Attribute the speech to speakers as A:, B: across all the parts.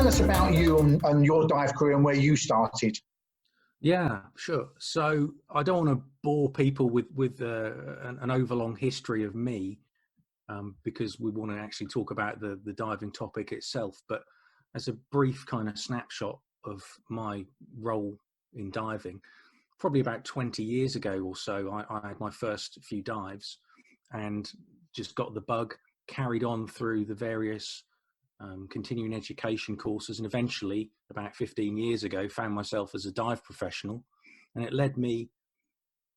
A: us about you and your dive career and where you started.
B: Yeah, sure. So I don't want to bore people with an overlong history of me, because we want to actually talk about the diving topic itself. But as a brief kind of snapshot of my role in diving, probably about 20 years ago or so, I had my first few dives and just got the bug, carried on through the various continuing education courses, and eventually about 15 years ago found myself as a dive professional. And it led me,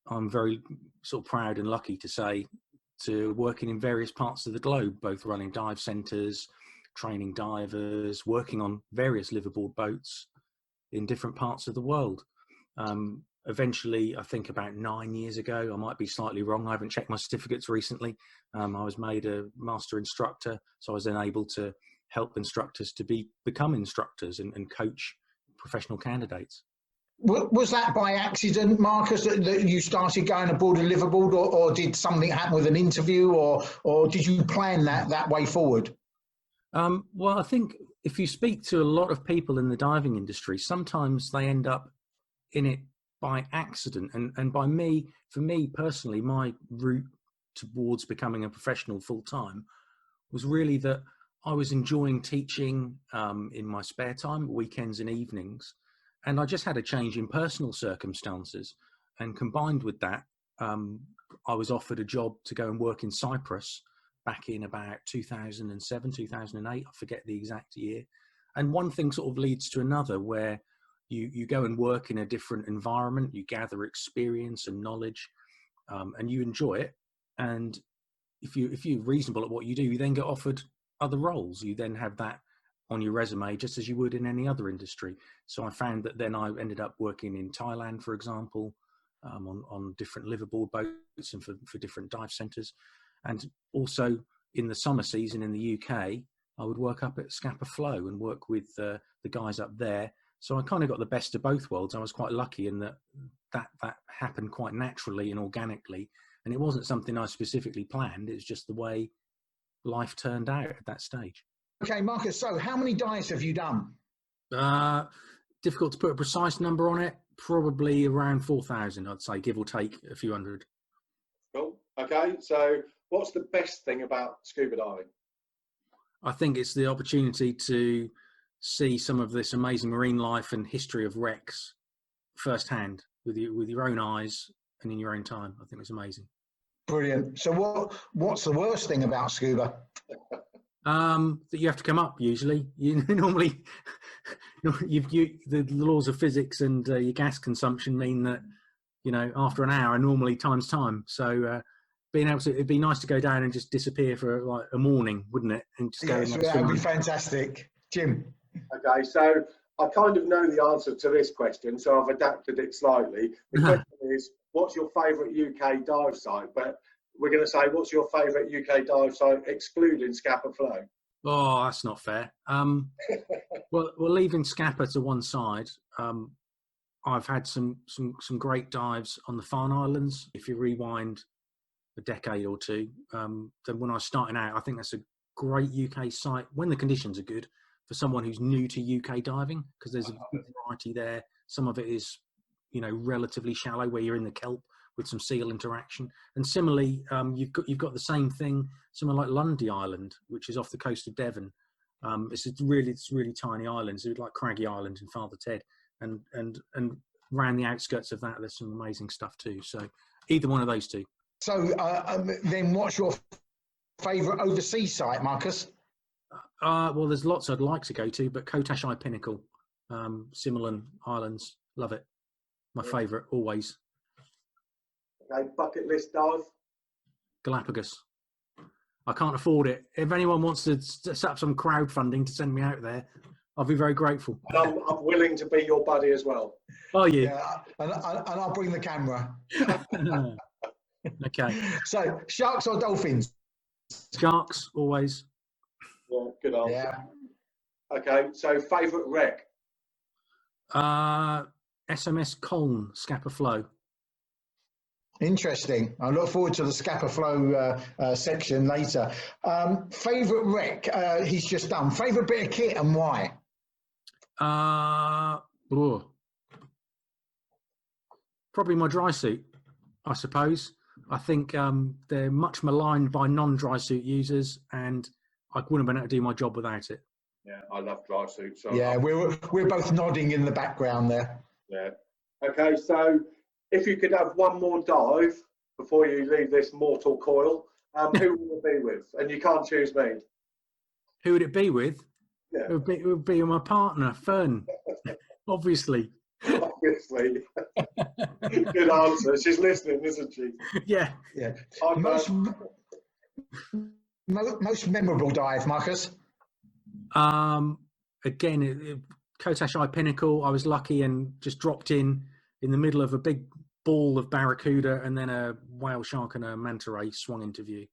B: I'm very sort of proud and lucky to say, to working in various parts of the globe, both running dive centres, training divers, working on various liveaboard boats in different parts of the world. Eventually, I think about 9 years ago, I might be slightly wrong, I haven't checked my certificates recently, I was made a master instructor, so I was then able to help instructors to become instructors and coach professional candidates.
A: Was that by accident, Marcus, that you started going aboard a liveaboard, or did something happen with an interview, or did you plan that way forward?
B: Well, I think if you speak to a lot of people in the diving industry, sometimes they end up in it by accident. And for me personally, my route towards becoming a professional full-time was really that I was enjoying teaching in my spare time, weekends and evenings. And I just had a change in personal circumstances. And combined with that, I was offered a job to go and work in Cyprus back in about 2007, 2008, I forget the exact year. And one thing sort of leads to another, where you go and work in a different environment, you gather experience and knowledge, and you enjoy it. And if you're reasonable at what you do, you then get offered other roles. You then have that on your resume, just as you would in any other industry. So I found that then I ended up working in Thailand, for example, on different liveaboard boats and for different dive centres. And also in the summer season in the UK, I would work up at Scapa Flow and work with the guys up there. So I kind of got the best of both worlds. I was quite lucky in that happened quite naturally and organically. And it wasn't something I specifically planned. It was just the way life turned out at that stage.
A: Okay, Marcus, so how many dives have you done?
B: Difficult to put a precise number on it. Probably around 4,000, I'd say, give or take a few hundred.
C: Cool. Okay, so what's the best thing about scuba diving?
B: I think it's the opportunity to see some of this amazing marine life and history of wrecks firsthand with your own eyes and in your own time. I think it's amazing.
A: Brilliant. So what's the worst thing about scuba?
B: That you have to come up usually. You normally, the laws of physics and your gas consumption mean that, after an hour, normally time's time. So being able to, it'd be nice to go down and just disappear for like a morning, wouldn't it? And just go.
A: Yes, that would be fantastic. Jim.
C: Okay, so I kind of know the answer to this question, so I've adapted it slightly. The question is, what's your favourite UK dive site? But we're going to say, what's your favourite UK dive site excluding Scapa Flow?
B: Oh, that's not fair. Well, leaving Scapa to one side, I've had some great dives on the Farne Islands. If you rewind a decade or two, then when I was starting out, I think that's a great UK site when the conditions are good for someone who's new to UK diving, because there's a good variety there. Some of it is, relatively shallow, where you're in the kelp with some seal interaction. And similarly, you've got the same thing somewhere like Lundy Island, which is off the coast of Devon. It's really tiny islands, like Craggy Island and Father Ted, and around the outskirts of that, there's some amazing stuff too. So either one of those two. So
A: then, what's your favourite overseas site, Marcus?
B: Well, there's lots I'd like to go to, but Kotash Eye Pinnacle, Simolan Islands, love it. My favourite, always.
C: Okay, bucket list dive?
B: Galapagos. I can't afford it. If anyone wants to set up some crowdfunding to send me out there, I'll be very grateful.
C: And I'm willing to be your buddy as well.
B: Oh,
A: yeah. And I'll bring the camera.
B: Okay.
A: So, sharks or dolphins?
B: Sharks, always.
C: Yeah, good answer.
A: Yeah.
C: Okay, so favourite wreck?
B: SMS Colne, Scapa Flow.
A: Interesting. I look forward to the Scapa Flow section later. Favourite wreck he's just done. Favourite bit of kit and why?
B: Oh. Probably my dry suit, I suppose. I think they're much maligned by non-dry suit users, and I wouldn't have been able to do my job without it.
C: Yeah, I love dry suits. So
A: Yeah, we're both nodding in the background there.
C: Yeah. Okay, so if you could have one more dive before you leave this mortal coil, who would it be with? And you can't choose me.
B: Who would it be with?
C: Yeah.
B: It would be my partner, Fern, obviously.
C: Obviously. Good answer. She's listening, isn't she?
B: Yeah.
A: Yeah. Most memorable dive, Marcus?
B: Again, Kotash Eye Pinnacle. I was lucky and just dropped in the middle of a big ball of barracuda, and then a whale shark and a manta ray swung into view.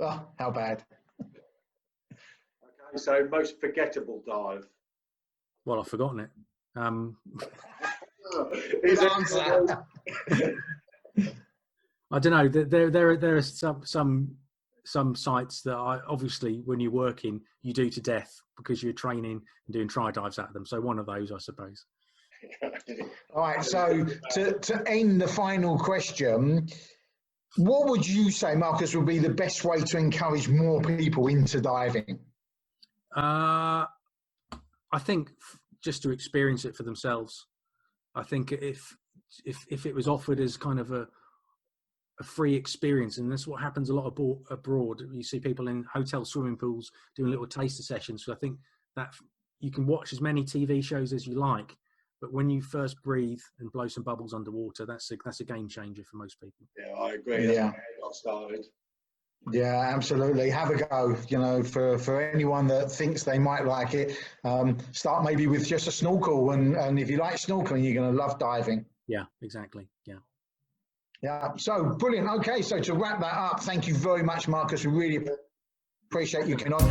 A: Oh, how bad.
C: Okay, so most forgettable dive.
B: Well, I've forgotten it.
A: His answer.
B: I don't know. There are some sites that obviously when you're working you do to death because you're training and doing tri dives at them. So one of those, I suppose.
A: All right. So to end the final question, what would you say, Marcus, would be the best way to encourage more people into diving?
B: I think just to experience it for themselves. I think if it was offered as kind of a free experience, and that's what happens a lot abroad. You see people in hotel swimming pools doing little taster sessions. So I think that you can watch as many TV shows as you like, but when you first breathe and blow some bubbles underwater, that's a game changer for most people.
C: Yeah, I agree.
A: Yeah.
C: Got started.
A: Yeah, absolutely. Have a go. You know, for anyone that thinks they might like it, start maybe with just a snorkel, and if you like snorkeling, you're going to love diving.
B: Yeah, exactly. Yeah.
A: Yeah. So brilliant. Okay. So to wrap that up, thank you very much, Marcus. We really appreciate you coming on.